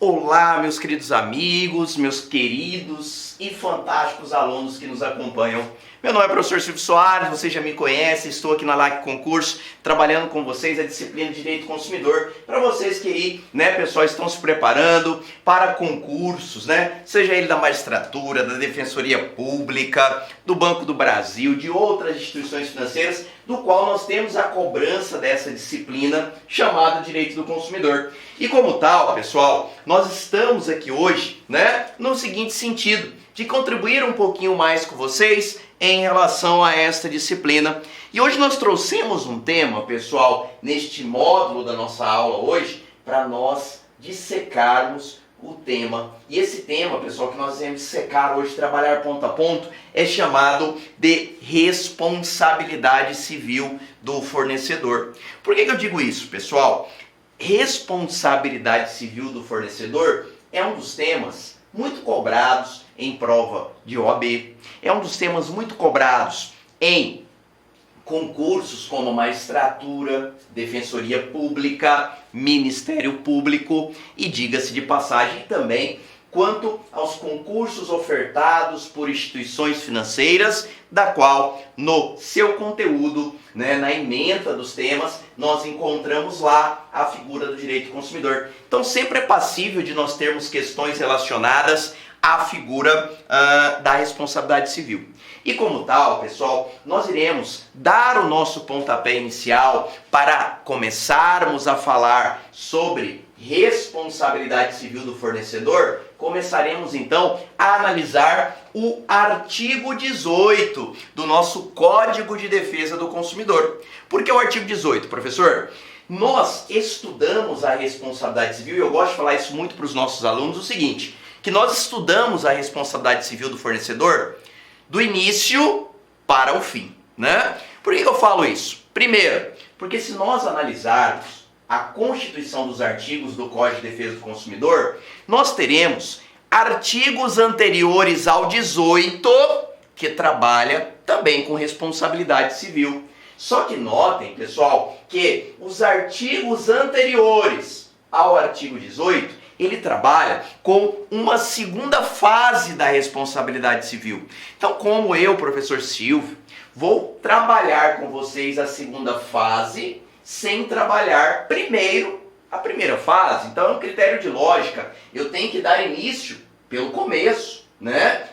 Olá, meus queridos amigos, meus queridos e fantásticos alunos que nos acompanham. Meu nome é professor Silvio Soares, você já me conhece, estou aqui na LAC Concurso trabalhando com vocês a disciplina de Direito Consumidor para vocês que aí, pessoal, estão se preparando para concursos, seja ele da magistratura, da Defensoria Pública, do Banco do Brasil, de outras instituições financeiras, do qual nós temos a cobrança dessa disciplina chamada Direito do Consumidor. E como tal, pessoal, nós estamos aqui hoje, no seguinte sentido, de contribuir um pouquinho mais com vocês em relação a esta disciplina. E hoje nós trouxemos um tema, pessoal, neste módulo da nossa aula hoje, para nós dissecarmos o tema. E esse tema, pessoal, que nós vamos dissecar hoje, trabalhar ponto a ponto, é chamado de responsabilidade civil do fornecedor. Por que eu digo isso, pessoal? Responsabilidade civil do fornecedor é um dos temas muito cobrados em prova de OAB, é um dos temas muito cobrados em concursos como magistratura, defensoria pública, Ministério Público e, diga-se de passagem, também quanto aos concursos ofertados por instituições financeiras, da qual no seu conteúdo, na ementa dos temas, nós encontramos lá a figura do direito do consumidor. Então sempre é passível de nós termos questões relacionadas à figura da responsabilidade civil. E como tal, pessoal, nós iremos dar o nosso pontapé inicial para começarmos a falar sobre responsabilidade civil do fornecedor. Começaremos então a analisar o artigo 18 do nosso Código de Defesa do Consumidor. Por que o artigo 18, professor? Nós estudamos a responsabilidade civil, e eu gosto de falar isso muito para os nossos alunos, o seguinte, que nós estudamos a responsabilidade civil do fornecedor do início para o fim, Por que eu falo isso? Primeiro, porque se nós analisarmos a constituição dos artigos do Código de Defesa do Consumidor, nós teremos artigos anteriores ao 18 que trabalha também com responsabilidade civil. Só que notem, pessoal, que os artigos anteriores ao artigo 18, ele trabalha com uma segunda fase da responsabilidade civil. Então, como eu, professor Silvio, vou trabalhar com vocês a segunda fase sem trabalhar primeiro a primeira fase. Então é um critério de lógica. Eu tenho que dar início pelo começo,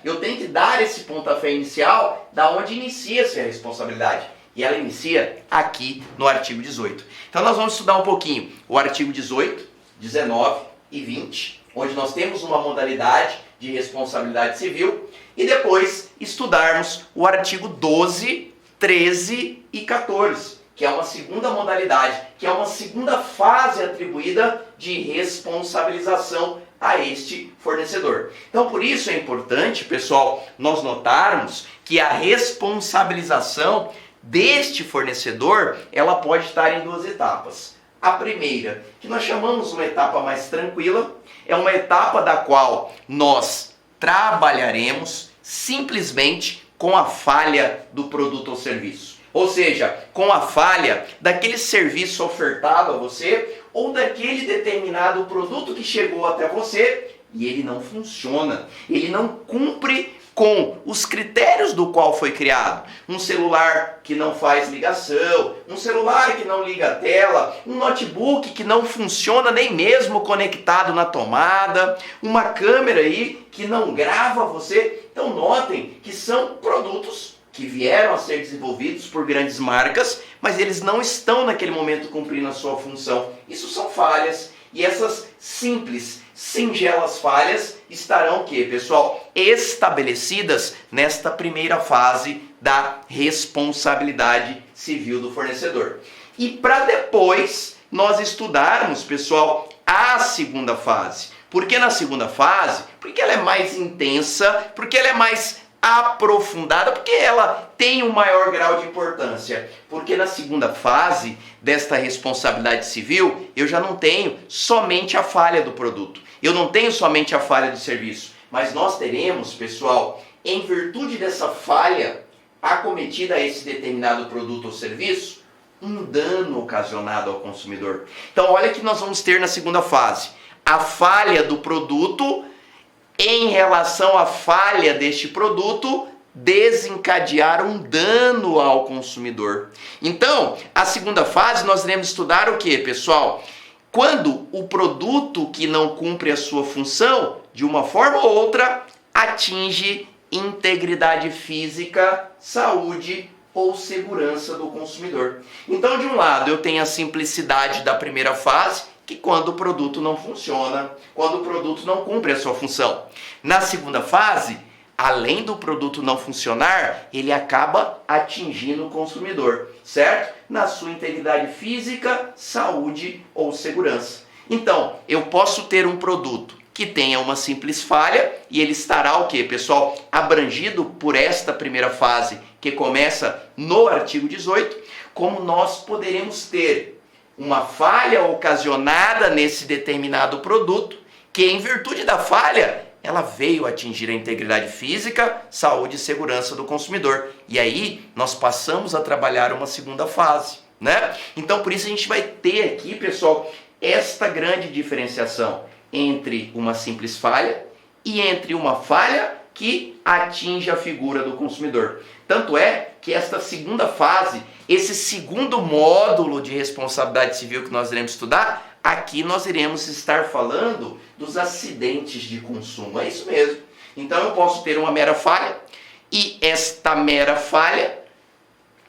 Eu tenho que dar esse pontapé inicial da onde inicia-se a responsabilidade. E ela inicia aqui no artigo 18. Então nós vamos estudar um pouquinho o artigo 18, 19 e 20, onde nós temos uma modalidade de responsabilidade civil, e depois estudarmos o artigo 12, 13 e 14, que é uma segunda modalidade, que é uma segunda fase atribuída de responsabilização a este fornecedor. Então, por isso é importante, pessoal, nós notarmos que a responsabilização deste fornecedor, ela pode estar em duas etapas. A primeira, que nós chamamos uma etapa mais tranquila, é uma etapa da qual nós trabalharemos simplesmente com a falha do produto ou serviço. Ou seja, com a falha daquele serviço ofertado a você ou daquele determinado produto que chegou até você e ele não funciona, ele não cumpre com os critérios do qual foi criado. Um celular que não faz ligação, um celular que não liga a tela, um notebook que não funciona nem mesmo conectado na tomada, uma câmera aí que não grava você. Então notem que são produtos que vieram a ser desenvolvidos por grandes marcas, mas eles não estão naquele momento cumprindo a sua função. Isso são falhas, e essas simples, singelas falhas estarão o quê, pessoal? Estabelecidas nesta primeira fase da responsabilidade civil do fornecedor. E para depois nós estudarmos, pessoal, a segunda fase. Por que na segunda fase? Porque ela é mais intensa, porque ela é mais aprofundada, porque ela tem um maior grau de importância. Porque na segunda fase desta responsabilidade civil, eu já não tenho somente a falha do produto, eu não tenho somente a falha do serviço, mas nós teremos, pessoal, em virtude dessa falha acometida a esse determinado produto ou serviço, um dano ocasionado ao consumidor. Então olha que nós vamos ter na segunda fase a falha do produto em relação à falha deste produto desencadear um dano ao consumidor. Então, a segunda fase nós iremos estudar o que, pessoal? Quando o produto que não cumpre a sua função, de uma forma ou outra, atinge integridade física, saúde ou segurança do consumidor. Então, de um lado, eu tenho a simplicidade da primeira fase, que quando o produto não funciona, quando o produto não cumpre a sua função. Na segunda fase, além do produto não funcionar, ele acaba atingindo o consumidor, certo? Na sua integridade física, saúde ou segurança. Então, eu posso ter um produto que tenha uma simples falha e ele estará o quê, pessoal? Abrangido por esta primeira fase que começa no artigo 18, como nós poderemos ter uma falha ocasionada nesse determinado produto que, em virtude da falha, ela veio atingir a integridade física, saúde e segurança do consumidor. E aí nós passamos a trabalhar uma segunda fase, né? Então por isso a gente vai ter aqui, pessoal, esta grande diferenciação entre uma simples falha e entre uma falha que atinge a figura do consumidor. Tanto é que esta segunda fase, esse segundo módulo de responsabilidade civil que nós iremos estudar, aqui nós iremos estar falando dos acidentes de consumo. É isso mesmo. Então eu posso ter uma mera falha e esta mera falha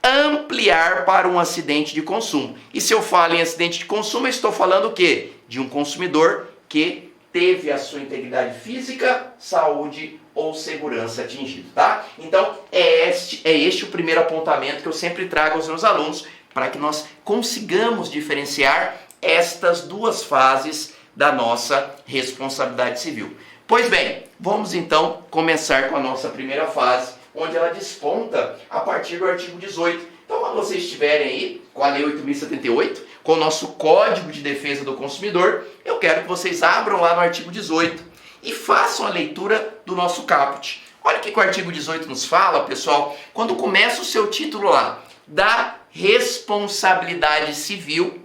ampliar para um acidente de consumo. E se eu falo em acidente de consumo, eu estou falando o quê? De um consumidor que teve a sua integridade física, saúde ou segurança atingido, tá? Então é este o primeiro apontamento que eu sempre trago aos meus alunos para que nós consigamos diferenciar estas duas fases da nossa responsabilidade civil. Pois bem, vamos então começar com a nossa primeira fase, onde ela desponta a partir do artigo 18. Então, quando vocês estiverem aí com a Lei 8.078, com o nosso Código de Defesa do Consumidor, eu quero que vocês abram lá no artigo 18 e façam a leitura do nosso caput. Olha o que o artigo 18 nos fala, pessoal, quando começa o seu título lá, da responsabilidade civil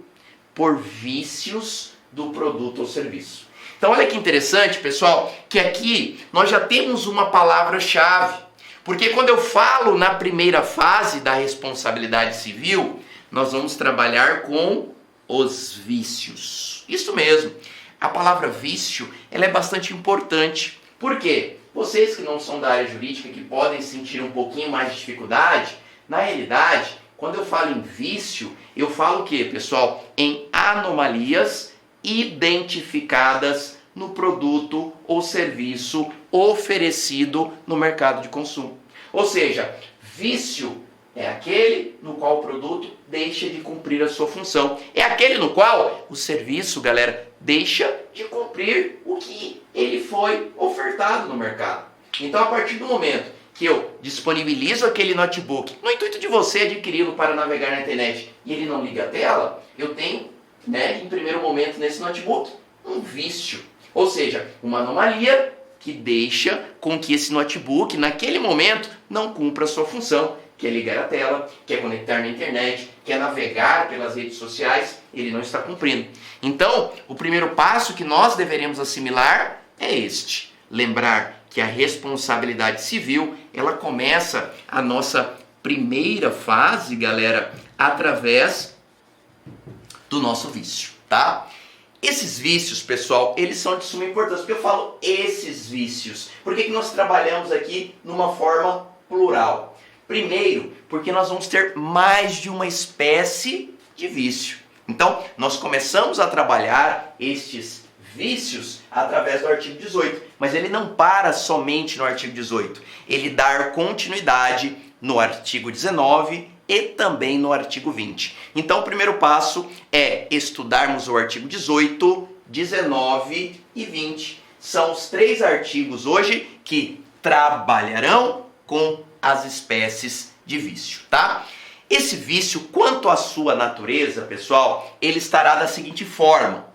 por vícios do produto ou serviço. Então olha que interessante, pessoal, que aqui nós já temos uma palavra-chave. Porque quando eu falo na primeira fase da responsabilidade civil, nós vamos trabalhar com os vícios. Isso mesmo. A palavra vício, ela é bastante importante. Por quê? Vocês que não são da área jurídica, que podem sentir um pouquinho mais de dificuldade, na realidade, quando eu falo em vício, eu falo o quê, pessoal? Em anomalias identificadas no produto ou serviço oferecido no mercado de consumo. Ou seja, vício é aquele no qual o produto deixa de cumprir a sua função. É aquele no qual o serviço, galera, deixa de cumprir o que ele foi ofertado no mercado. Então, a partir do momento que eu disponibilizo aquele notebook no intuito de você adquiri-lo para navegar na internet e ele não liga a tela, eu tenho, em primeiro momento nesse notebook, um vício. Ou seja, uma anomalia que deixa com que esse notebook, naquele momento, não cumpra a sua função, que é ligar a tela, que é conectar na internet, que é navegar pelas redes sociais, ele não está cumprindo. Então, o primeiro passo que nós deveremos assimilar é este. Lembrar que a responsabilidade civil, ela começa a nossa primeira fase, galera, através do nosso vício, tá? Esses vícios, pessoal, eles são de suma importância. Porque eu falo esses vícios? Por que nós trabalhamos aqui numa forma plural? Primeiro, porque nós vamos ter mais de uma espécie de vício. Então, nós começamos a trabalhar estes vícios através do artigo 18. Mas ele não para somente no artigo 18. Ele dá continuidade no artigo 19 e também no artigo 20. Então, o primeiro passo é estudarmos o artigo 18, 19 e 20. São os 3 artigos hoje que trabalharão com as espécies de vício, tá? Esse vício, quanto à sua natureza, pessoal, ele estará da seguinte forma.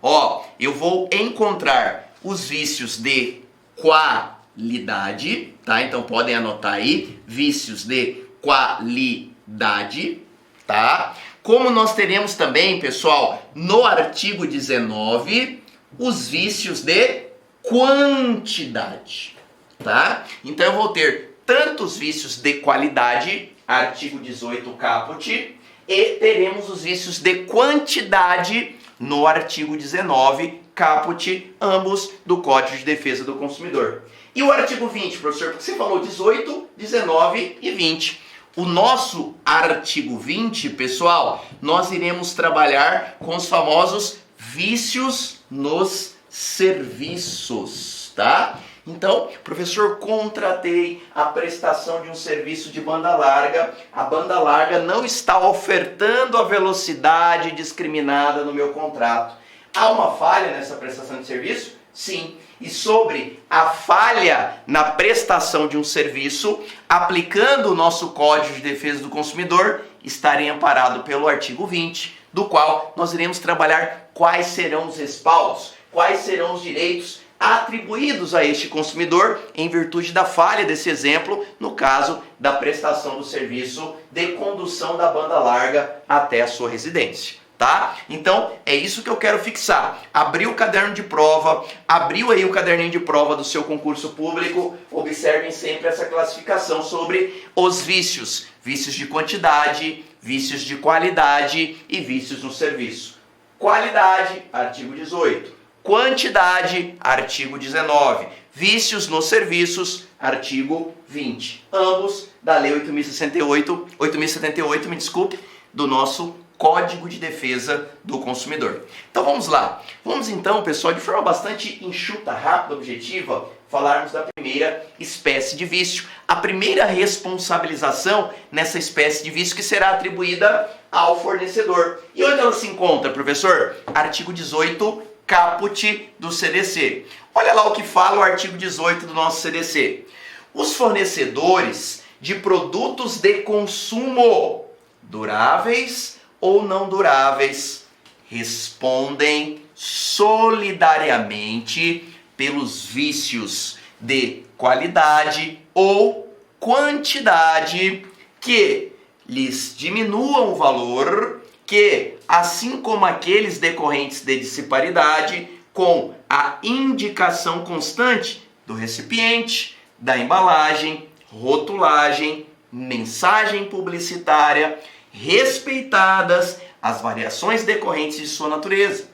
Eu vou encontrar os vícios de qualidade, tá? Então, podem anotar aí, vícios de qualidade, tá? Como nós teremos também, pessoal, no artigo 19, os vícios de quantidade, tá? Então eu vou ter tanto os vícios de qualidade, artigo 18 caput, e teremos os vícios de quantidade no artigo 19 caput, ambos do Código de Defesa do Consumidor. E o artigo 20, professor, porque você falou 18, 19 e 20. O nosso artigo 20, pessoal, nós iremos trabalhar com os famosos vícios nos serviços, tá? Então, professor, contratei a prestação de um serviço de banda larga. A banda larga não está ofertando a velocidade discriminada no meu contrato. Há uma falha nessa prestação de serviço? Sim. E sobre a falha na prestação de um serviço, aplicando o nosso Código de Defesa do Consumidor, estarei amparado pelo artigo 20, do qual nós iremos trabalhar quais serão os respaldos, quais serão os direitos atribuídos a este consumidor em virtude da falha desse exemplo, no caso da prestação do serviço de condução da banda larga até a sua residência. Tá? Então, é isso que eu quero fixar. Abriu o caderno de prova, abriu aí o caderninho de prova do seu concurso público, observem sempre essa classificação sobre os vícios. Vícios de quantidade, vícios de qualidade e vícios no serviço. Qualidade, artigo 18. Quantidade, artigo 19. Vícios nos serviços, artigo 20. Ambos da Lei 8.078, me desculpe, do nosso Código de Defesa do Consumidor. Então vamos lá. Vamos então, pessoal, de forma bastante enxuta, rápida, objetiva, falarmos da primeira espécie de vício. A primeira responsabilização nessa espécie de vício que será atribuída ao fornecedor. E onde ela se encontra, professor? Artigo 18, caput do CDC. Olha lá o que fala o artigo 18 do nosso CDC. Os fornecedores de produtos de consumo duráveis ou não duráveis respondem solidariamente pelos vícios de qualidade ou quantidade que lhes diminuam o valor, que, assim como aqueles decorrentes de disparidade, com a indicação constante do recipiente, da embalagem, rotulagem, mensagem publicitária, respeitadas as variações decorrentes de sua natureza,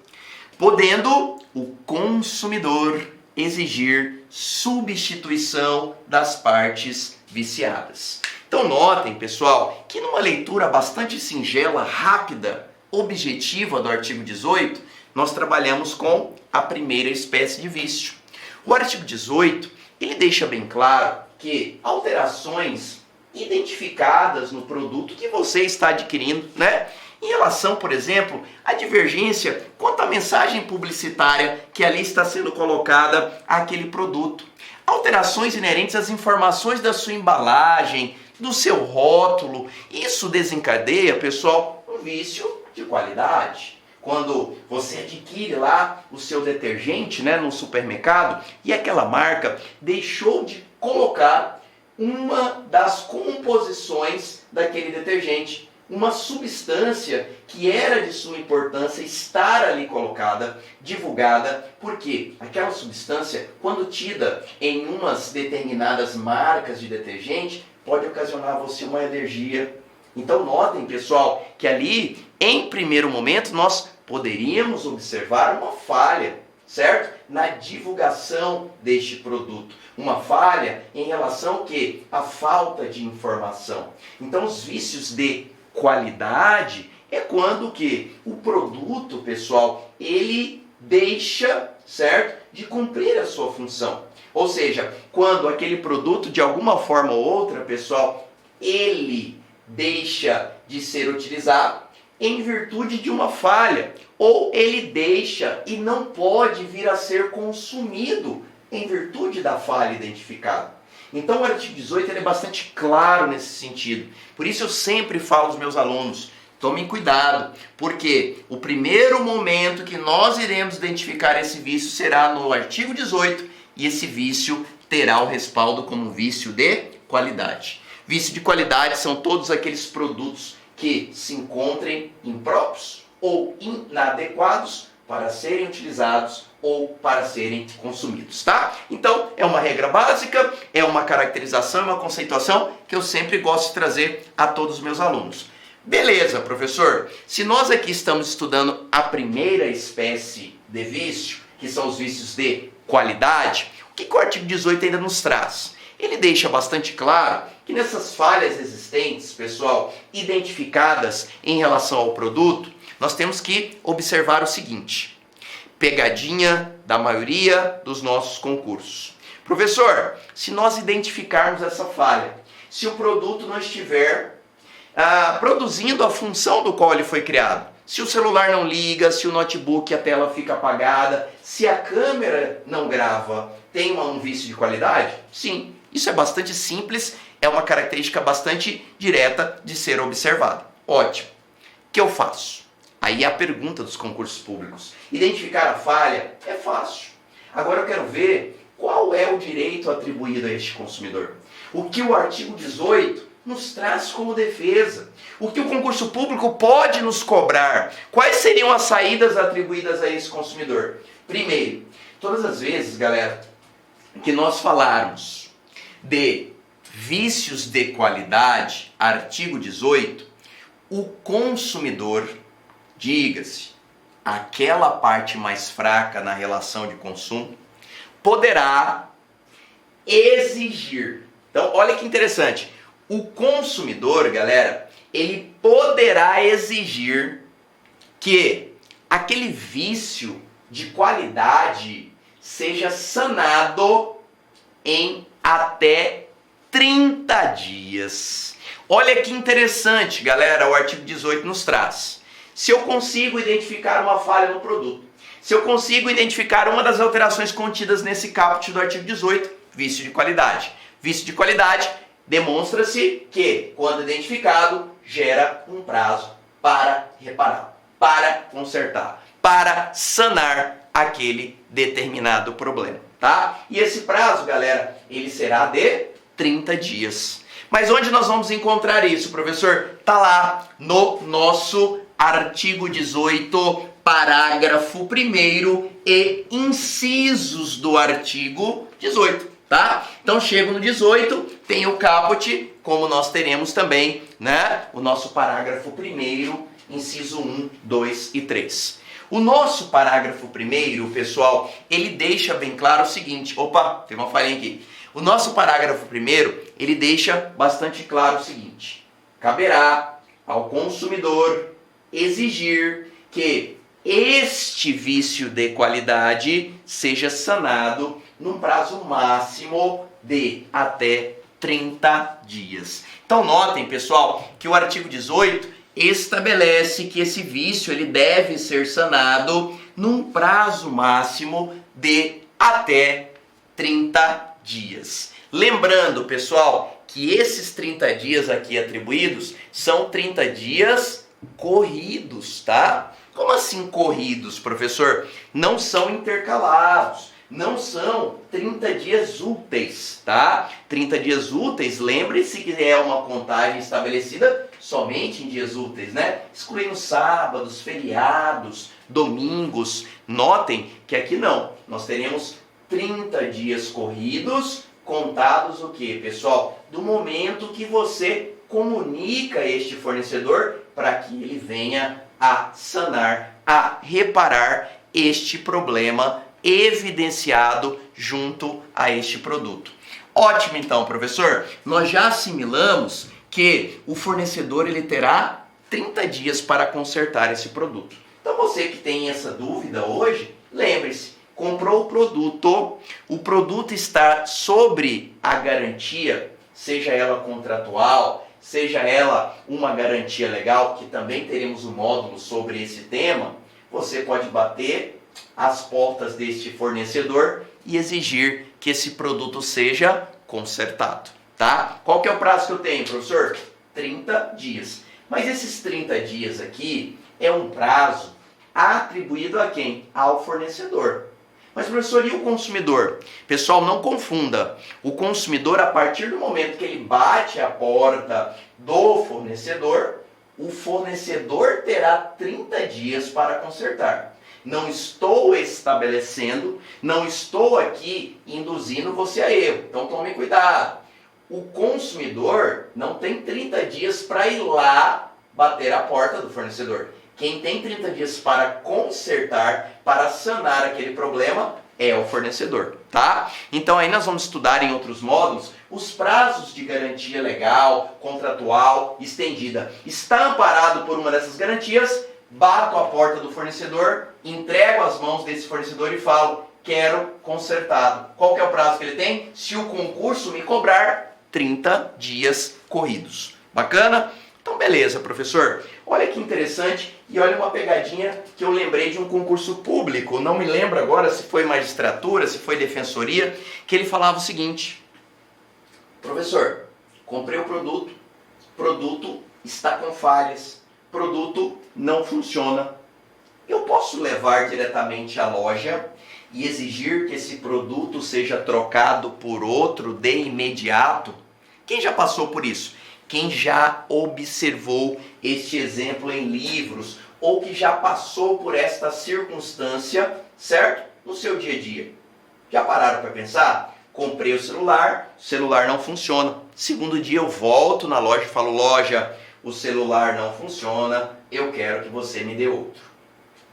podendo o consumidor exigir substituição das partes viciadas. Então notem, pessoal, que numa leitura bastante singela, rápida, objetiva do artigo 18, nós trabalhamos com a primeira espécie de vício. O artigo 18, ele deixa bem claro que alterações identificadas no produto que você está adquirindo, né? Em relação, por exemplo, à divergência quanto à mensagem publicitária que ali está sendo colocada àquele produto. Alterações inerentes às informações da sua embalagem, do seu rótulo. Isso desencadeia, pessoal, um vício de qualidade. Quando você adquire lá o seu detergente, né, no supermercado, e aquela marca deixou de colocar uma das composições daquele detergente, uma substância que era de sua importância estar ali colocada, divulgada, porque aquela substância, quando tida em umas determinadas marcas de detergente, pode ocasionar a você uma alergia. Então notem, pessoal, que ali, em primeiro momento, nós poderíamos observar uma falha, certo? Na divulgação deste produto. Uma falha em relação que a falta de informação. Então os vícios de qualidade é quando que o produto, pessoal, ele deixa, certo, de cumprir a sua função. Ou seja, quando aquele produto de alguma forma ou outra, pessoal, ele deixa de ser utilizado em virtude de uma falha, ou ele deixa e não pode vir a ser consumido em virtude da falha identificada. Então o artigo 18 ele é bastante claro nesse sentido. Por isso eu sempre falo aos meus alunos, tomem cuidado, porque o primeiro momento que nós iremos identificar esse vício será no artigo 18, e esse vício terá o respaldo como vício de qualidade. Vício de qualidade são todos aqueles produtos que se encontrem impróprios ou inadequados para serem utilizados ou para serem consumidos, tá? Então, é uma regra básica, é uma caracterização, é uma conceituação que eu sempre gosto de trazer a todos os meus alunos. Beleza, professor, se nós aqui estamos estudando a primeira espécie de vício, que são os vícios de qualidade, o que o artigo 18 ainda nos traz? Ele deixa bastante claro que nessas falhas existentes, pessoal, identificadas em relação ao produto, nós temos que observar o seguinte: pegadinha da maioria dos nossos concursos. Professor, se nós identificarmos essa falha, se o produto não estiver produzindo a função do qual ele foi criado, se o celular não liga, se o notebook a tela fica apagada, se a câmera não grava, tem um vício de qualidade? Sim, isso é bastante simples, é uma característica bastante direta de ser observada. Ótimo. O que eu faço? Aí é a pergunta dos concursos públicos. Identificar a falha é fácil. Agora eu quero ver qual é o direito atribuído a este consumidor. O que o artigo 18 nos traz como defesa. O que o concurso público pode nos cobrar. Quais seriam as saídas atribuídas a esse consumidor? Primeiro, todas as vezes, galera, que nós falarmos de vícios de qualidade, artigo 18, o consumidor, diga-se, aquela parte mais fraca na relação de consumo, poderá exigir. Então, olha que interessante. O consumidor, galera, ele poderá exigir que aquele vício de qualidade seja sanado em até 30 dias. Olha que interessante, galera, o artigo 18 nos traz. Se eu consigo identificar uma falha no produto, se eu consigo identificar uma das alterações contidas nesse caput do artigo 18, vício de qualidade. Vício de qualidade demonstra-se que, quando identificado, gera um prazo para reparar, para consertar, para sanar aquele determinado problema, tá? E esse prazo, galera, ele será de 30 dias. Mas onde nós vamos encontrar isso, professor? Tá lá no nosso artigo 18, parágrafo 1º e incisos do artigo 18, tá? Então chego no 18, tem o caput, como nós teremos também, né, o nosso parágrafo 1º, inciso 1, 2 e 3. O nosso parágrafo 1º, pessoal, ele deixa bem claro o seguinte, opa, tem uma falhinha aqui. O nosso parágrafo 1º, ele deixa bastante claro o seguinte: caberá ao consumidor exigir que este vício de qualidade seja sanado num prazo máximo de até 30 dias. Então notem, pessoal, que o artigo 18 estabelece que esse vício ele deve ser sanado num prazo máximo de até 30 dias. Lembrando, pessoal, que esses 30 dias aqui atribuídos são 30 dias corridos, tá? Como assim corridos, professor? Não são intercalados, não são 30 dias úteis, tá? 30 dias úteis, lembre-se que é uma contagem estabelecida somente em dias úteis, né? Excluindo sábados, feriados, domingos. Notem que aqui não, nós teremos 30 dias corridos, contados o que, pessoal? Do momento que você comunica este fornecedor para que ele venha a sanar, a reparar este problema evidenciado junto a este produto. Ótimo então, professor. Nós já assimilamos que o fornecedor ele terá 30 dias para consertar esse produto. Então você que tem essa dúvida hoje, lembre-se, comprou o produto está sobre a garantia, seja ela contratual, seja ela uma garantia legal, que também teremos um módulo sobre esse tema, você pode bater as portas deste fornecedor e exigir que esse produto seja consertado, tá? Qual que é o prazo que eu tenho, professor? 30 dias. Mas esses 30 dias aqui é um prazo atribuído a quem? Ao fornecedor. Mas, professor, e o consumidor? Pessoal, não confunda. O consumidor, a partir do momento que ele bate a porta do fornecedor, o fornecedor terá 30 dias para consertar. Não estou estabelecendo, não estou aqui induzindo você a erro. Então tome cuidado. O consumidor não tem 30 dias para ir lá bater a porta do fornecedor. Quem tem 30 dias para consertar, para sanar aquele problema, é o fornecedor, tá? Então aí nós vamos estudar em outros módulos os prazos de garantia legal, contratual, estendida. Está amparado por uma dessas garantias, bato a porta do fornecedor, entrego as mãos desse fornecedor e falo, quero consertado. Qual que é o prazo que ele tem? Se o concurso me cobrar 30 dias corridos. Bacana? Então beleza, professor. Olha que interessante e olha uma pegadinha que eu lembrei de um concurso público. Não me lembro agora se foi magistratura, se foi defensoria, que ele falava o seguinte. Professor, comprei o produto está com falhas, produto não funciona. Eu posso levar diretamente à loja e exigir que esse produto seja trocado por outro de imediato? Quem já passou por isso? Quem já observou este exemplo em livros ou que já passou por esta circunstância, certo? No seu dia a dia. Já pararam para pensar? Comprei o celular não funciona. Segundo dia eu volto na loja e falo, loja, o celular não funciona, eu quero que você me dê outro.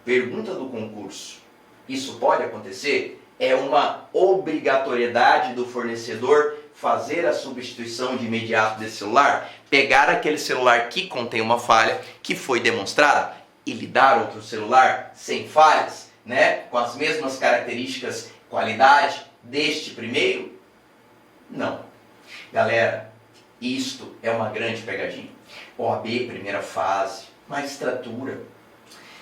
Pergunta do concurso. Isso pode acontecer? É uma obrigatoriedade do fornecedor fazer a substituição de imediato desse celular? Pegar aquele celular que contém uma falha, que foi demonstrada, e lhe dar outro celular sem falhas, né? Com as mesmas características, qualidade deste primeiro? Não. Galera, isto é uma grande pegadinha. OAB, primeira fase, magistratura,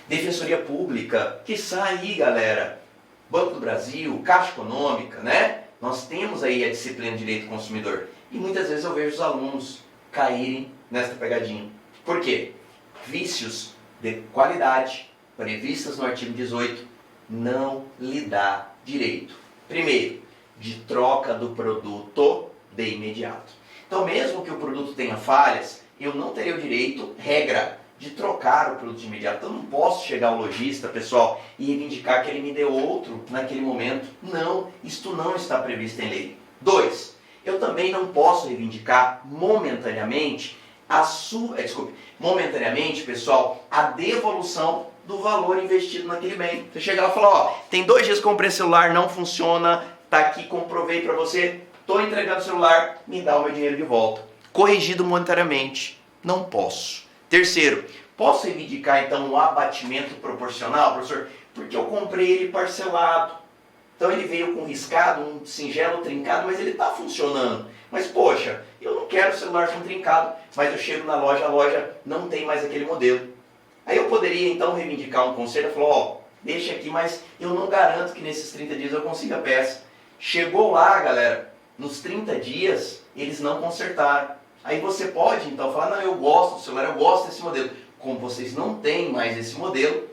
defensoria pública, que sai aí, galera, Banco do Brasil, Caixa Econômica, né? Nós temos aí a disciplina de Direito do Consumidor. E muitas vezes eu vejo os alunos caírem nesta pegadinha. Por quê? Vícios de qualidade previstas no artigo 18 não lhe dá direito. Primeiro, de troca do produto de imediato. Então, mesmo que o produto tenha falhas, eu não teria o direito, regra, de trocar o produto de imediato. Eu não posso chegar ao lojista, pessoal, e reivindicar que ele me dê outro naquele momento. Não, isto não está previsto em lei. 2. Eu também não posso reivindicar momentaneamente momentaneamente, pessoal, a devolução do valor investido naquele bem. Você chega lá e fala, ó, tem 2 dias que eu comprei celular, não funciona, tá aqui, comprovei para você, tô entregando o celular, me dá o meu dinheiro de volta. Corrigido monetariamente, não posso. Terceiro, posso reivindicar então o abatimento proporcional, professor? Porque eu comprei ele parcelado. Então ele veio com riscado, um singelo trincado, mas ele está funcionando. Mas poxa, eu não quero celular com trincado, mas eu chego na loja, a loja não tem mais aquele modelo. Aí eu poderia então reivindicar um conselho e falar, ó, deixa aqui, mas eu não garanto que nesses 30 dias eu consiga a peça. Chegou lá, galera, nos 30 dias eles não consertaram. Aí você pode então falar, não, eu gosto do celular, eu gosto desse modelo. Como vocês não têm mais esse modelo,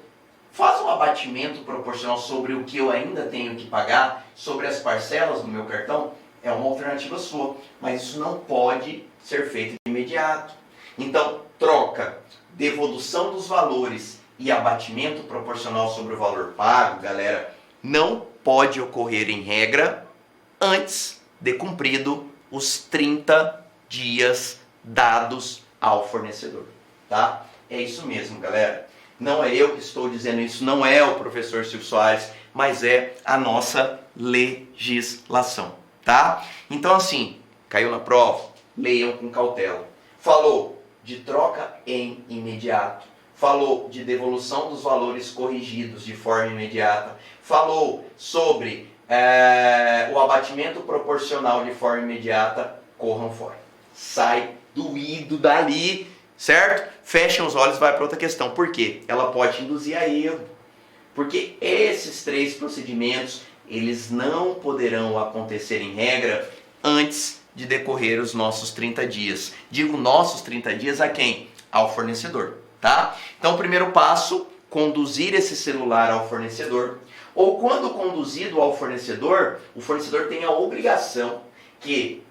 faz um abatimento proporcional sobre o que eu ainda tenho que pagar, sobre as parcelas do meu cartão, é uma alternativa sua. Mas isso não pode ser feito de imediato. Então, troca, devolução dos valores e abatimento proporcional sobre o valor pago, galera, não pode ocorrer em regra antes de cumprido os 30 dias dados ao fornecedor, tá? É isso mesmo, galera. Não é eu que estou dizendo isso, não é o professor Silvio Soares, mas é a nossa legislação, tá? Então assim, caiu na prova, leiam com cautela. Falou de troca em imediato, falou de devolução dos valores corrigidos de forma imediata, falou sobre o abatimento proporcional de forma imediata, corram fora. Sai doído dali, certo? Fechem os olhos e vai para outra questão. Por quê? Ela pode induzir a erro. Porque esses 3 procedimentos, eles não poderão acontecer em regra antes de decorrer os nossos 30 dias. Digo nossos 30 dias a quem? Ao fornecedor, tá? Então, o primeiro passo, conduzir esse celular ao fornecedor. Ou quando conduzido ao fornecedor, o fornecedor tem a obrigação de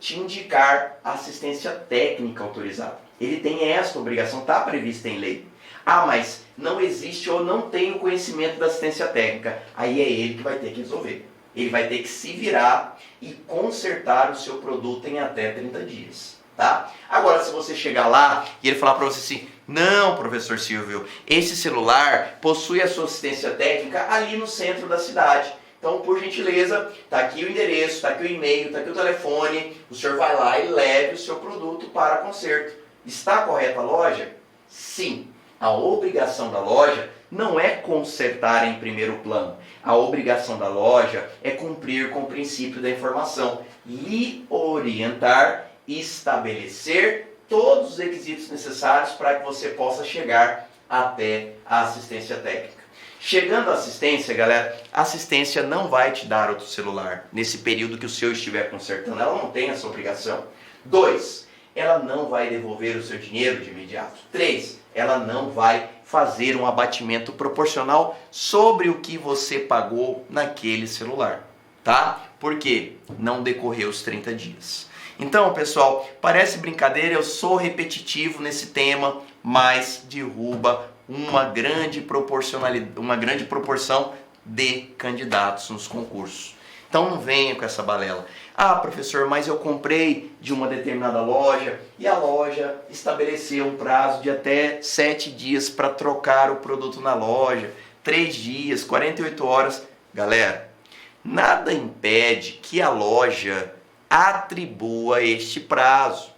te indicar assistência técnica autorizada. Ele tem esta obrigação, está prevista em lei. Ah, mas não existe ou não tem o conhecimento da assistência técnica. Aí é ele que vai ter que resolver. Ele vai ter que se virar e consertar o seu produto em até 30 dias. Tá? Agora, se você chegar lá e ele falar para você assim, não, professor Silvio, esse celular possui a sua assistência técnica ali no centro da cidade. Então, por gentileza, está aqui o endereço, está aqui o e-mail, está aqui o telefone, o senhor vai lá e leve o seu produto para conserto. Está correta a loja? Sim. A obrigação da loja não é consertar em primeiro plano. A obrigação da loja é cumprir com o princípio da informação, lhe orientar, estabelecer todos os requisitos necessários para que você possa chegar até a assistência técnica. Chegando à assistência, galera, a assistência não vai te dar outro celular nesse período que o seu estiver consertando. Ela não tem essa obrigação. 2, ela não vai devolver o seu dinheiro de imediato. 3, ela não vai fazer um abatimento proporcional sobre o que você pagou naquele celular, tá? Por quê? Não decorreu os 30 dias. Então, pessoal, parece brincadeira, eu sou repetitivo nesse tema, mas derruba uma grande proporção de candidatos nos concursos. Então não venha com essa balela. Ah, professor, mas eu comprei de uma determinada loja e a loja estabeleceu um prazo de até 7 dias para trocar o produto na loja, 3 dias, 48 horas. Galera, nada impede que a loja atribua este prazo.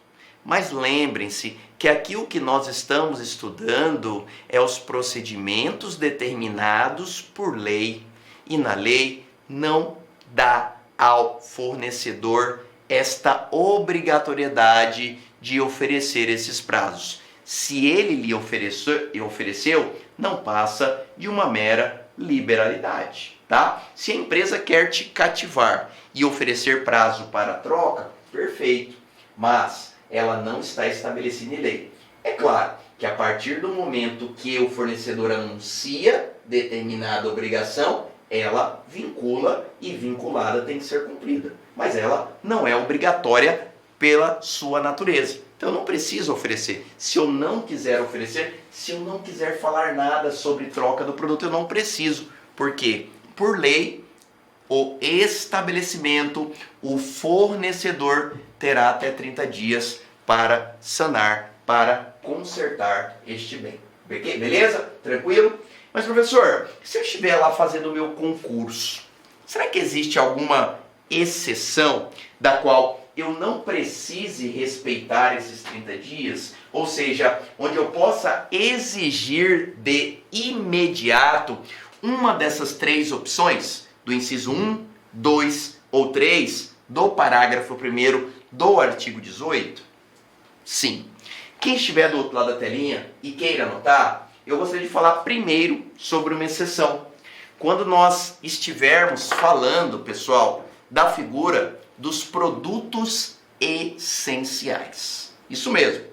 Mas lembrem-se que aqui o que nós estamos estudando é os procedimentos determinados por lei. E na lei não dá ao fornecedor esta obrigatoriedade de oferecer esses prazos. Se ele lhe ofereceu, não passa de uma mera liberalidade, tá? Se a empresa quer te cativar e oferecer prazo para troca, perfeito, mas ela não está estabelecida em lei. É claro que a partir do momento que o fornecedor anuncia determinada obrigação, ela vincula e vinculada tem que ser cumprida. Mas ela não é obrigatória pela sua natureza. Então eu não preciso oferecer. Se eu não quiser oferecer, se eu não quiser falar nada sobre troca do produto, eu não preciso. Por quê? Por lei, o estabelecimento, o fornecedor terá até 30 dias para sanar, para consertar este bem. Beleza? Tranquilo? Mas professor, se eu estiver lá fazendo o meu concurso, será que existe alguma exceção da qual eu não precise respeitar esses 30 dias? Ou seja, onde eu possa exigir de imediato uma dessas 3 opções, do inciso 1, 2 ou 3, do parágrafo 1º do artigo 18? Sim. Quem estiver do outro lado da telinha e queira anotar, eu gostaria de falar primeiro sobre uma exceção. Quando nós estivermos falando, pessoal, da figura dos produtos essenciais. Isso mesmo,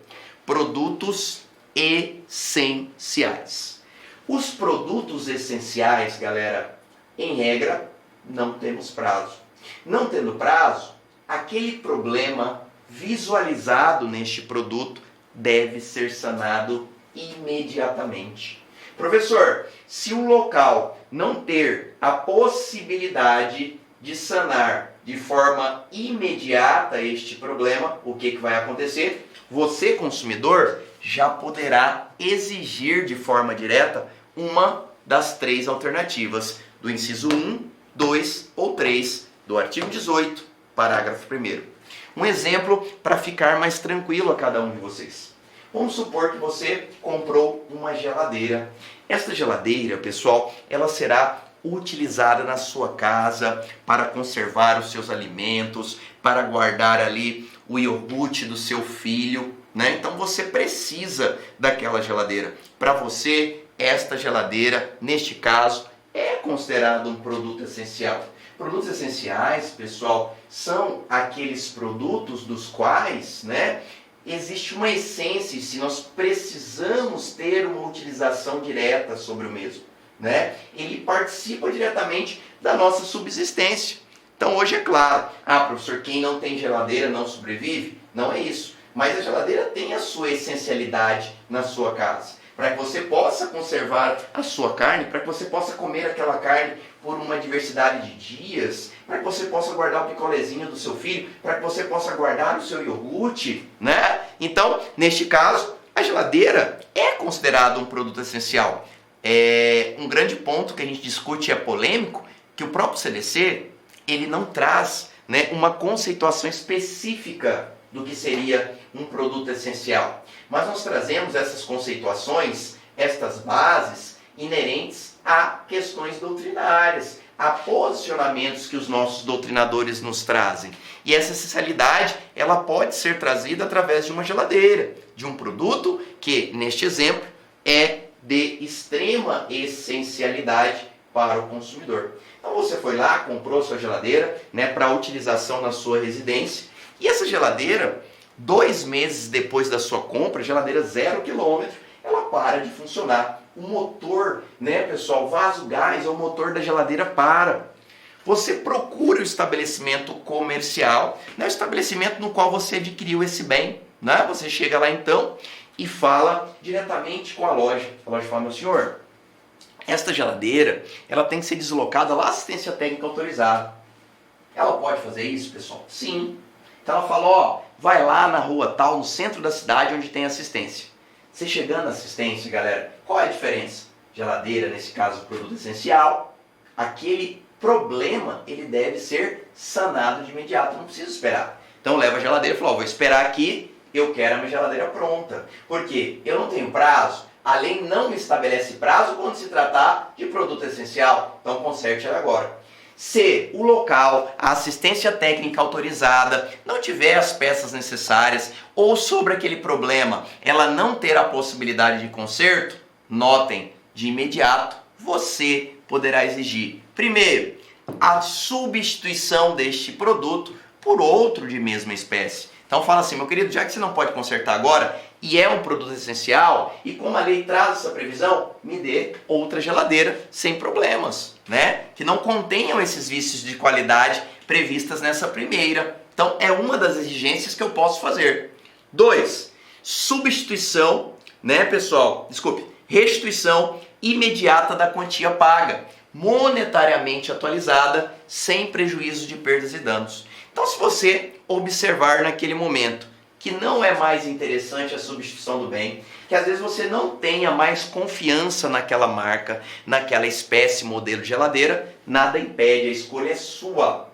produtos essenciais. Os produtos essenciais, galera, em regra, não temos prazo. Não tendo prazo, aquele problema visualizado neste produto deve ser sanado imediatamente. Professor, se o local não ter a possibilidade de sanar de forma imediata este problema, o que vai acontecer? Você, consumidor, já poderá exigir de forma direta uma das 3 alternativas, do inciso 1, 2 ou 3 do artigo 18, parágrafo 1º. Um exemplo para ficar mais tranquilo a cada um de vocês. Vamos supor que você comprou uma geladeira. Esta geladeira, pessoal, ela será utilizada na sua casa para conservar os seus alimentos, para guardar ali o iogurte do seu filho, né? Então você precisa daquela geladeira. Para você, esta geladeira, neste caso, é considerado um produto essencial. Produtos essenciais, pessoal, são aqueles produtos dos quais, né, existe uma essência, e se nós precisamos ter uma utilização direta sobre o mesmo, né? Ele participa diretamente da nossa subsistência. Então hoje é claro, professor, quem não tem geladeira não sobrevive? Não é isso. Mas a geladeira tem a sua essencialidade na sua casa. para que você possa conservar a sua carne, para que você possa comer aquela carne por uma diversidade de dias, para que você possa guardar o picolézinho do seu filho, para que você possa guardar o seu iogurte, né? Então, neste caso, a geladeira é considerada um produto essencial. Um grande ponto que a gente discute e é polêmico, que o próprio CDC, ele não traz, né, uma conceituação específica do que seria um produto essencial. Mas nós trazemos essas conceituações, estas bases, inerentes a questões doutrinárias, a posicionamentos que os nossos doutrinadores nos trazem. E essa essencialidade, ela pode ser trazida através de uma geladeira, de um produto que, neste exemplo, é de extrema essencialidade para o consumidor. Então você foi lá, comprou sua geladeira, né, para utilização na sua residência, e essa geladeira, 2 meses depois da sua compra, geladeira 0 km, ela para de funcionar. O motor, né, pessoal, vaso gás, o motor da geladeira para. Você procura o estabelecimento comercial, né, o estabelecimento no qual você adquiriu esse bem, né? Você chega lá então e fala diretamente com a loja. A loja fala: meu senhor, esta geladeira, ela tem que ser deslocada lá à assistência técnica autorizada. Ela pode fazer isso, pessoal? Sim. Então ela fala: ó, vai lá na rua tal, no centro da cidade, onde tem assistência. Você chegando na assistência, galera, qual é a diferença? Geladeira, nesse caso, produto essencial. Aquele problema, ele deve ser sanado de imediato, não precisa esperar. Então leva a geladeira e fala: ó, vou esperar aqui, eu quero a minha geladeira pronta. Por quê? Eu não tenho prazo. A lei não me estabelece prazo quando se tratar de produto essencial. Então conserte ela agora. Se o local, a assistência técnica autorizada, não tiver as peças necessárias ou sobre aquele problema ela não ter a possibilidade de conserto, notem, de imediato você poderá exigir, primeiro, a substituição deste produto por outro de mesma espécie. Então fala assim: meu querido, já que você não pode consertar agora e é um produto essencial, e como a lei traz essa previsão, me dê outra geladeira sem problemas, né? Que não contenham esses vícios de qualidade previstas nessa primeira. Então é uma das exigências que eu posso fazer. 2, substituição, né, pessoal? Desculpe, restituição imediata da quantia paga, monetariamente atualizada, sem prejuízo de perdas e danos. Então, se você observar naquele momento que não é mais interessante a substituição do bem, que às vezes você não tenha mais confiança naquela marca, naquela espécie, modelo de geladeira, nada impede, a escolha é sua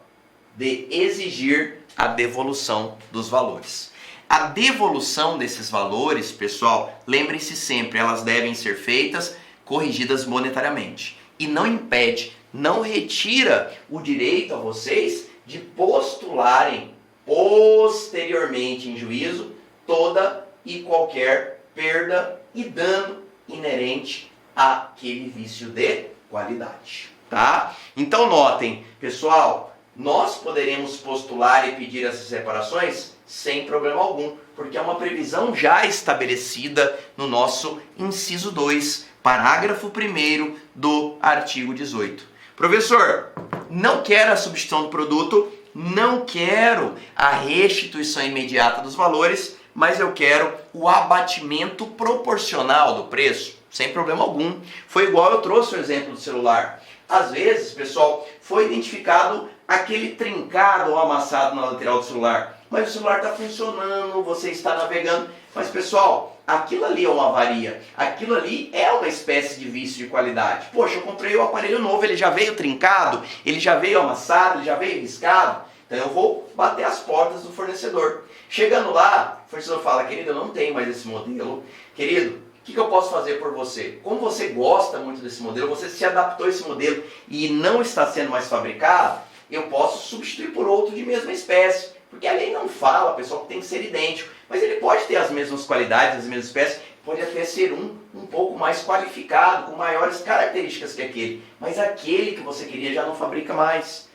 de exigir a devolução dos valores. A devolução desses valores, pessoal, lembrem-se sempre, elas devem ser feitas corrigidas monetariamente. E não impede, não retira o direito a vocês de postularem posteriormente em juízo toda e qualquer perda e dano inerente àquele vício de qualidade, tá? Então notem, pessoal, nós poderemos postular e pedir essas reparações sem problema algum, porque é uma previsão já estabelecida no nosso inciso 2, parágrafo 1º do artigo 18. Professor, não quero a substituição do produto, não quero a restituição imediata dos valores, mas eu quero o abatimento proporcional do preço, sem problema algum. Foi igual eu trouxe o exemplo do celular. Às vezes, pessoal, foi identificado aquele trincado ou amassado na lateral do celular, mas o celular está funcionando, você está navegando, mas pessoal, aquilo ali é uma avaria, aquilo ali é uma espécie de vício de qualidade. Poxa, eu comprei o aparelho novo, ele já veio trincado, ele já veio amassado, ele já veio riscado, então eu vou bater as portas do fornecedor. Chegando lá, o fornecedor fala: querido, eu não tenho mais esse modelo, querido, o que eu posso fazer por você? Como você gosta muito desse modelo, você se adaptou a esse modelo e não está sendo mais fabricado, eu posso substituir por outro de mesma espécie. Porque a lei não fala, pessoal, que tem que ser idêntico, mas ele pode ter as mesmas qualidades, as mesmas espécies, pode até ser um pouco mais qualificado, com maiores características que aquele, mas aquele que você queria já não fabrica mais.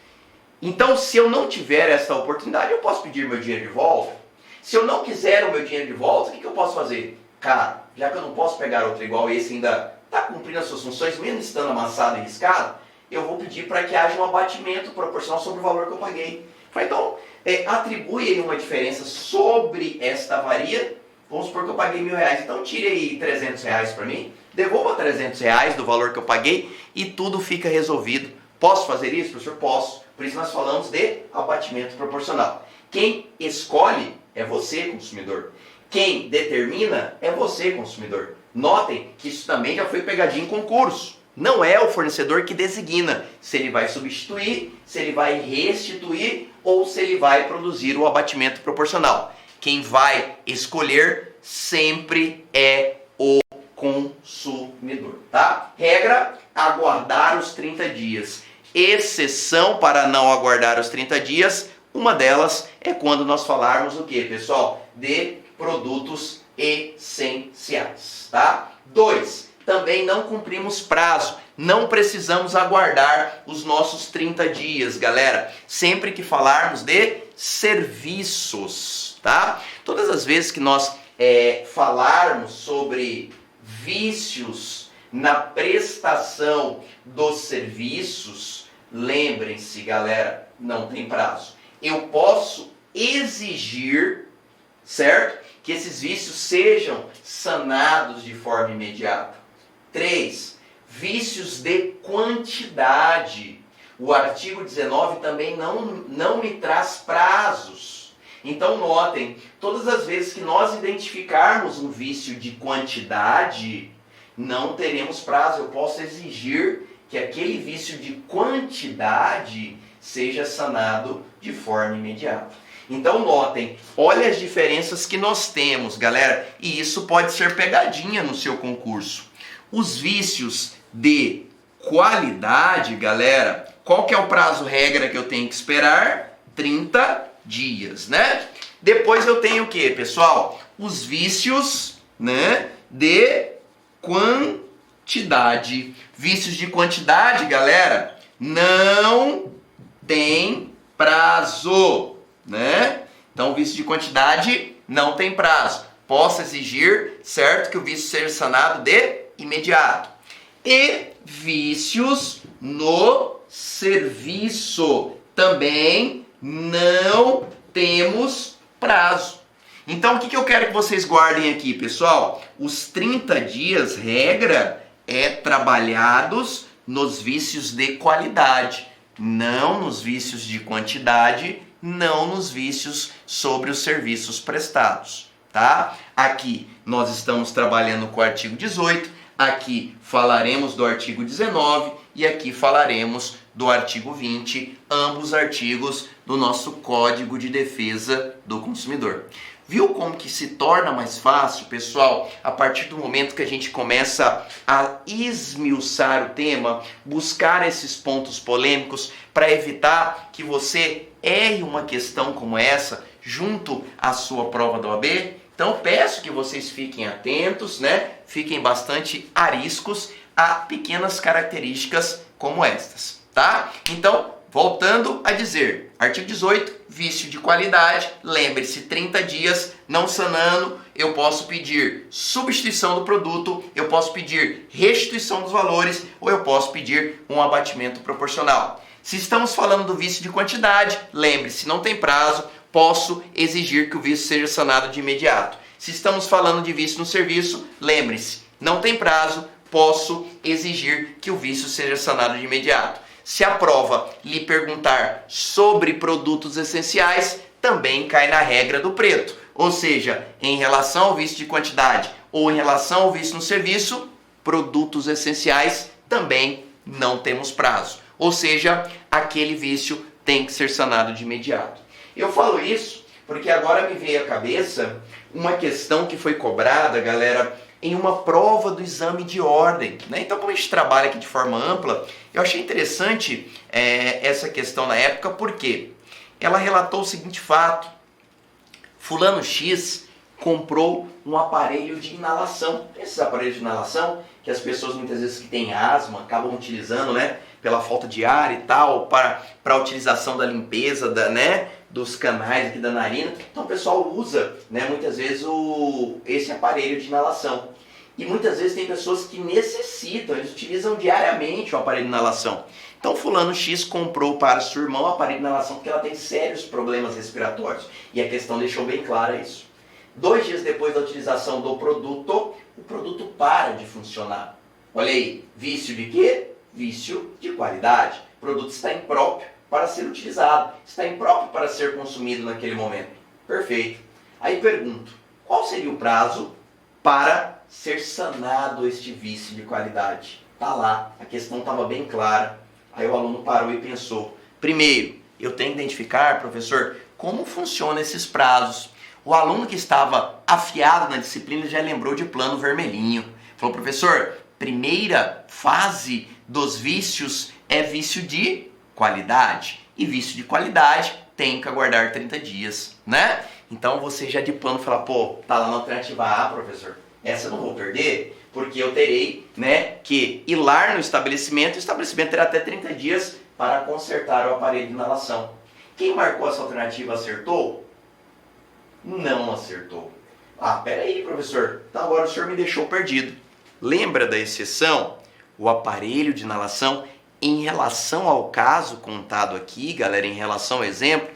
Então, se eu não tiver essa oportunidade, eu posso pedir meu dinheiro de volta. Se eu não quiser o meu dinheiro de volta, o que eu posso fazer? Cara, já que eu não posso pegar outro igual esse, ainda está cumprindo as suas funções, mesmo estando amassado e riscado, eu vou pedir para que haja um abatimento proporcional sobre o valor que eu paguei. Então, atribui aí uma diferença sobre esta avaria Vamos supor que eu paguei R$1.000, então tire aí R$300 para mim, devolva R$300 do valor que eu paguei e tudo fica resolvido. Posso fazer isso, professor? Posso. Por isso nós falamos de abatimento proporcional. Quem escolhe é você, consumidor. Quem determina é você, consumidor. Notem que isso também já foi pegadinho em concurso. Não é o fornecedor que designa se ele vai substituir, se ele vai restituir ou se ele vai produzir o abatimento proporcional. Quem vai escolher sempre é o consumidor, tá? Regra, aguardar os 30 dias. Exceção para não aguardar os 30 dias, uma delas é quando nós falarmos o que, pessoal? De produtos essenciais, tá? 2. Também não cumprimos prazo, não precisamos aguardar os nossos 30 dias, galera. Sempre que falarmos de serviços, tá? Todas as vezes que nós falarmos sobre vícios na prestação dos serviços, lembrem-se, galera, não tem prazo. Eu posso exigir, certo? Que esses vícios sejam sanados de forma imediata. 3. Vícios de quantidade. O artigo 19 também não me traz prazos. Então notem, todas as vezes que nós identificarmos um vício de quantidade, não teremos prazo. Eu posso exigir que aquele vício de quantidade seja sanado de forma imediata. Então notem, olha as diferenças que nós temos, galera, e isso pode ser pegadinha no seu concurso. Os vícios de qualidade, galera, qual que é o prazo regra que eu tenho que esperar? 30 dias, né? Depois eu tenho o que, pessoal? Os vícios, né, de quantidade. Vícios de quantidade, galera, não tem prazo, né? Então, o vício de quantidade não tem prazo. Posso exigir, certo, que o vício seja sanado de imediato. E vícios no serviço também não temos prazo. Então, o que eu quero que vocês guardem aqui, pessoal? Os 30 dias, regra, é trabalhados nos vícios de qualidade, não nos vícios de quantidade, não nos vícios sobre os serviços prestados, tá? Aqui nós estamos trabalhando com o artigo 18, aqui falaremos do artigo 19 e aqui falaremos do artigo 20, ambos artigos do nosso Código de Defesa do Consumidor. Viu como que se torna mais fácil, pessoal, a partir do momento que a gente começa a esmiuçar o tema, buscar esses pontos polêmicos para evitar que você erre uma questão como essa junto à sua prova da OAB? Então peço que vocês fiquem atentos, né? Fiquem bastante ariscos a pequenas características como estas, tá? Então, voltando a dizer, artigo 18, vício de qualidade, lembre-se, 30 dias, não sanando, eu posso pedir substituição do produto, eu posso pedir restituição dos valores ou eu posso pedir um abatimento proporcional. Se estamos falando do vício de quantidade, lembre-se, não tem prazo, posso exigir que o vício seja sanado de imediato. Se estamos falando de vício no serviço, lembre-se, não tem prazo, posso exigir que o vício seja sanado de imediato. Se a prova lhe perguntar sobre produtos essenciais, também cai na regra do preto. Ou seja, em relação ao vício de quantidade ou em relação ao vício no serviço, produtos essenciais também não temos prazo. Ou seja, aquele vício tem que ser sanado de imediato. Eu falo isso porque agora me veio à cabeça uma questão que foi cobrada, galera, em uma prova do exame de ordem, né? Então, como a gente trabalha aqui de forma ampla, eu achei interessante essa questão na época, porque ela relatou o seguinte fato: fulano X comprou um aparelho de inalação. Esses aparelhos de inalação que as pessoas muitas vezes que têm asma acabam utilizando, né? Pela falta de ar e tal, para a utilização da limpeza dos canais aqui da narina. Então o pessoal usa, né, muitas vezes esse aparelho de inalação. E muitas vezes tem pessoas que necessitam, eles utilizam diariamente o aparelho de inalação. Então fulano X comprou para sua irmã o aparelho de inalação porque ela tem sérios problemas respiratórios. E a questão deixou bem clara isso. 2 dias depois da utilização do produto, o produto para de funcionar. Olha aí, vício de quê? Vício de qualidade. O produto está impróprio para ser utilizado, está impróprio para ser consumido naquele momento. Perfeito. Aí pergunto, qual seria o prazo para ser sanado este vício de qualidade? Tá lá, a questão estava bem clara. Aí o aluno parou e pensou, primeiro, eu tenho que identificar, professor, como funcionam esses prazos. O aluno que estava afiado na disciplina já lembrou de plano vermelhinho. Falou, professor, primeira fase dos vícios é vício de qualidade. E vício de qualidade tem que aguardar 30 dias, né? Então você já de plano fala, pô, tá lá na alternativa A, professor. Essa eu não vou perder, porque eu terei, né, que ir lá no estabelecimento, o estabelecimento terá até 30 dias para consertar o aparelho de inalação. Quem marcou essa alternativa acertou? Não acertou. Ah, peraí, professor, então agora o senhor me deixou perdido. Lembra da exceção? O aparelho de inalação, em relação ao caso contado aqui, galera, em relação ao exemplo,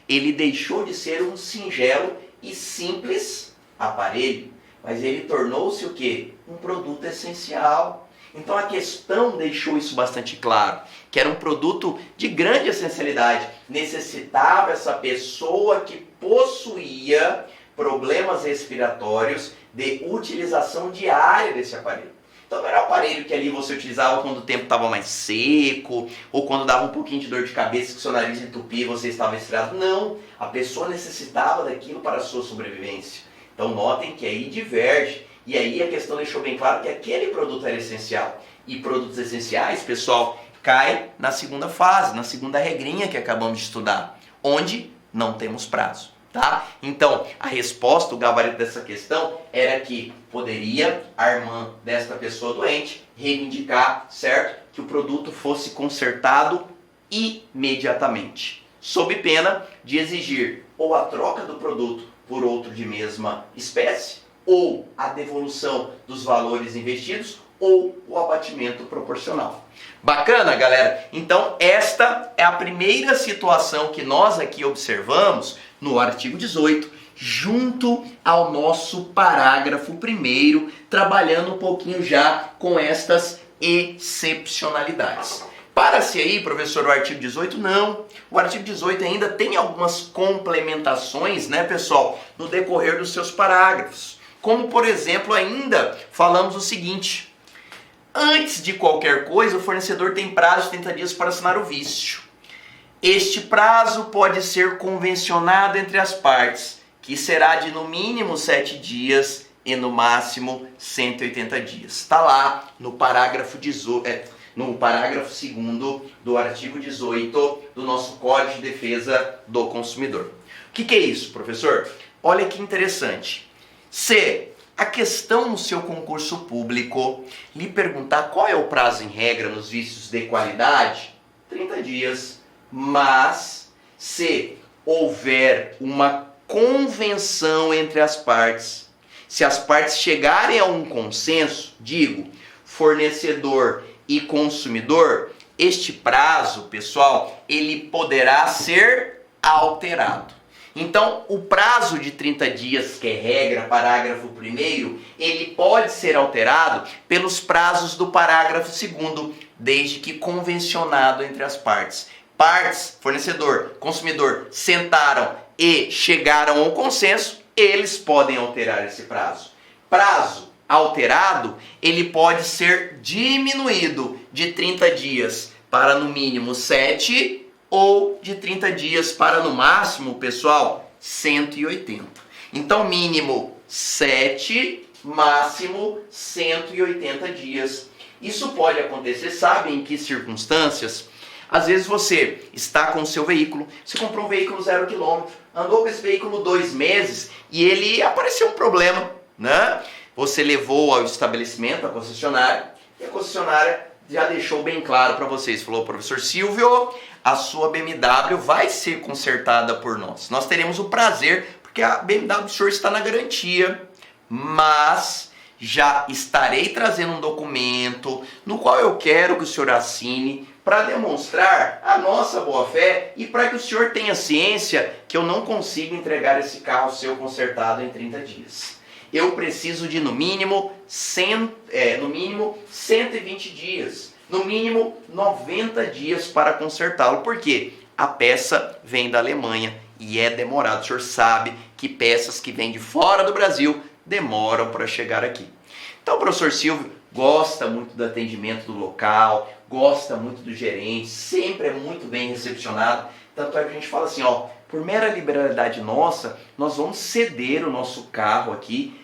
ele deixou de ser um singelo e simples aparelho, mas ele tornou-se o quê? Um produto essencial. Então a questão deixou isso bastante claro, que era um produto de grande essencialidade. Necessitava essa pessoa que possuía problemas respiratórios de utilização diária desse aparelho. Então não era um aparelho que ali você utilizava quando o tempo estava mais seco, ou quando dava um pouquinho de dor de cabeça, que seu nariz entupia e você estava resfriado. Não, a pessoa necessitava daquilo para a sua sobrevivência. Então notem que aí diverge. E aí a questão deixou bem claro que aquele produto era essencial. E produtos essenciais, pessoal, caem na segunda fase, na segunda regrinha que acabamos de estudar, onde não temos prazo. Tá? Então, a resposta, o gabarito dessa questão era que poderia a irmã desta pessoa doente reivindicar, certo? Que o produto fosse consertado imediatamente, sob pena de exigir ou a troca do produto por outro de mesma espécie, ou a devolução dos valores investidos, ou o abatimento proporcional. Bacana, galera? Então, esta é a primeira situação que nós aqui observamos no artigo 18, junto ao nosso parágrafo 1º, trabalhando um pouquinho já com estas excepcionalidades. Para-se aí, professor, o artigo 18? Não. O artigo 18 ainda tem algumas complementações, né, pessoal, no decorrer dos seus parágrafos. Como, por exemplo, ainda falamos o seguinte: antes de qualquer coisa, o fornecedor tem prazo de 30 dias para assinar o vício. Este prazo pode ser convencionado entre as partes, que será de no mínimo 7 dias e no máximo 180 dias. Está lá no parágrafo 2º do artigo 18 do nosso Código de Defesa do Consumidor. O que é isso, professor? Olha que interessante. Se a questão no seu concurso público lhe perguntar qual é o prazo em regra nos vícios de qualidade, 30 dias. Mas se houver uma convenção entre as partes, se as partes chegarem a um consenso, digo, fornecedor e consumidor, este prazo, pessoal, ele poderá ser alterado. Então, o prazo de 30 dias, que é regra, parágrafo 1º, ele pode ser alterado pelos prazos do parágrafo 2º, desde que convencionado entre as partes. Partes, fornecedor, consumidor, sentaram e chegaram ao consenso, eles podem alterar esse prazo. Prazo alterado, ele pode ser diminuído de 30 dias para no mínimo 7 ou de 30 dias para no máximo, pessoal, 180. Então, mínimo 7, máximo 180 dias. Isso pode acontecer, sabe em que circunstâncias? Às vezes você está com o seu veículo, você comprou um veículo 0 km, andou com esse veículo 2 meses e ele apareceu um problema, né? Você levou ao estabelecimento, à concessionária, e a concessionária já deixou bem claro para vocês, falou: professor Silvio, a sua BMW vai ser consertada por nós. Nós teremos o prazer, porque a BMW do senhor está na garantia, mas já estarei trazendo um documento no qual eu quero que o senhor assine para demonstrar a nossa boa-fé e para que o senhor tenha ciência que eu não consigo entregar esse carro seu consertado em 30 dias. Eu preciso de no mínimo 120 dias, no mínimo 90 dias para consertá-lo. Por quê? A peça vem da Alemanha e é demorado. O senhor sabe que peças que vêm de fora do Brasil demoram para chegar aqui. Então o professor Silvio gosta muito do atendimento do local, gosta muito do gerente, sempre é muito bem recepcionado. Tanto é que a gente fala assim, ó, por mera liberalidade nossa, nós vamos ceder o nosso carro aqui,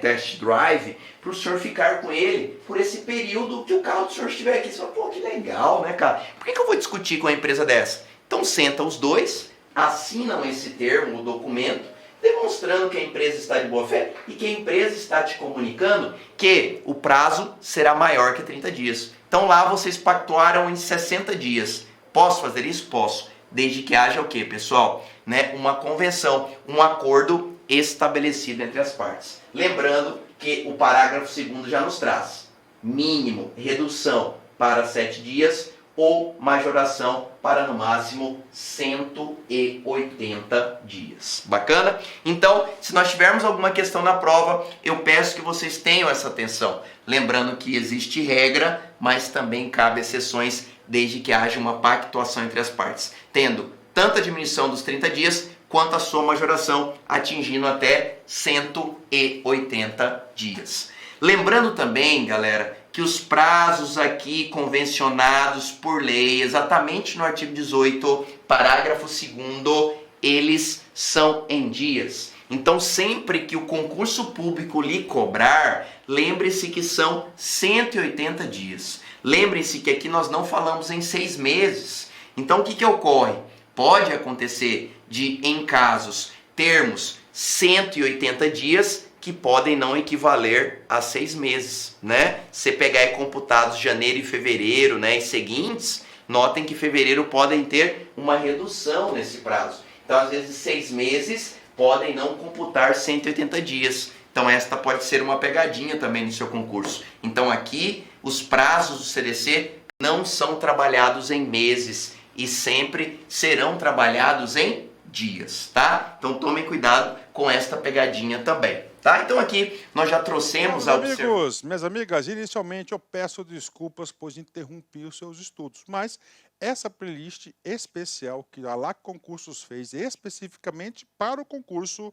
test drive, para o senhor ficar com ele por esse período que o carro do senhor estiver aqui. Você fala, pô, que legal, né, cara? Por que eu vou discutir com a empresa dessa? Então senta os dois, assinam esse termo, o documento, demonstrando que a empresa está de boa fé e que a empresa está te comunicando que o prazo será maior que 30 dias. Então lá vocês pactuaram em 60 dias. Posso fazer isso? Posso. Desde que haja o quê, pessoal? Uma convenção, um acordo estabelecido entre as partes. Lembrando que o parágrafo 2º já nos traz mínimo redução para 7 dias ou majoração para no máximo 180 dias. Bacana? Então, se nós tivermos alguma questão na prova, eu peço que vocês tenham essa atenção. Lembrando que existe regra, mas também cabe exceções desde que haja uma pactuação entre as partes, tendo tanto a diminuição dos 30 dias quanto a sua majoração atingindo até 180 dias. Lembrando também, galera, que os prazos aqui convencionados por lei, exatamente no artigo 18, parágrafo 2º, eles são em dias. Então, sempre que o concurso público lhe cobrar, lembre-se que são 180 dias. Lembre-se que aqui nós não falamos em 6 meses. Então, o que ocorre? Pode acontecer de, em casos, termos 180 dias que podem não equivaler a 6 meses, né? Se pegar e computados janeiro e fevereiro, né, e seguintes, notem que fevereiro podem ter uma redução nesse prazo. Então, às vezes, 6 meses podem não computar 180 dias. Então, esta pode ser uma pegadinha também no seu concurso. Então, aqui, os prazos do CDC não são trabalhados em meses e sempre serão trabalhados em dias, tá? Então, tomem cuidado com esta pegadinha também. Tá? Então aqui nós já trouxemos... Meus amigos, minhas amigas, inicialmente eu peço desculpas pois interrompi os seus estudos, mas essa playlist especial que a LAC Concursos fez especificamente para o concurso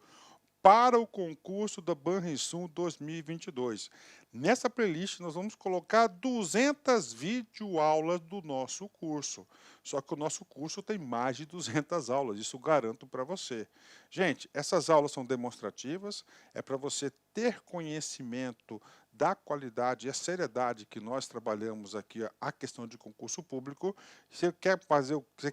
da Banrisul 2022. Nessa playlist nós vamos colocar 200 videoaulas do nosso curso. Só que o nosso curso tem mais de 200 aulas, isso garanto para você. Gente, essas aulas são demonstrativas, é para você ter conhecimento da qualidade e a seriedade que nós trabalhamos aqui a questão de concurso público. Você quer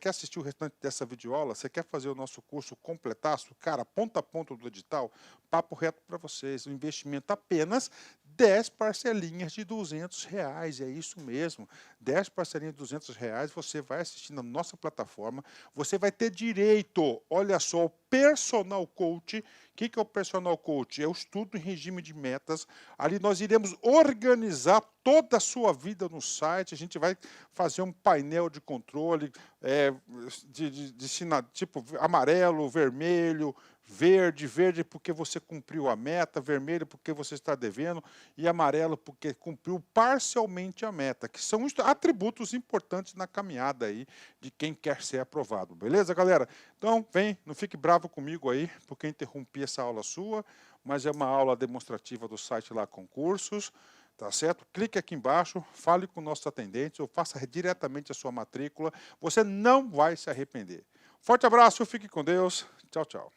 assistir o restante dessa videoaula? Você quer fazer o nosso curso completaço? Cara, ponta a ponta do edital, papo reto para vocês, um investimento apenas 10 parcelinhas de R$200, é isso mesmo, 10 parcelinhas de R$200, você vai assistir na nossa plataforma, você vai ter direito, olha só, ao personal coach. O que é o personal coach? É o estudo em regime de metas, ali nós iremos organizar toda a sua vida no site, a gente vai fazer um painel de controle, tipo amarelo, vermelho, verde porque você cumpriu a meta, vermelho porque você está devendo e amarelo porque cumpriu parcialmente a meta, que são atributos importantes na caminhada aí de quem quer ser aprovado, beleza, galera? Então, vem, não fique bravo comigo aí, porque interrompi essa aula sua, mas é uma aula demonstrativa do site lá Concursos, tá certo? Clique aqui embaixo, fale com nossos atendentes ou faça diretamente a sua matrícula, você não vai se arrepender. Forte abraço, fique com Deus, tchau, tchau.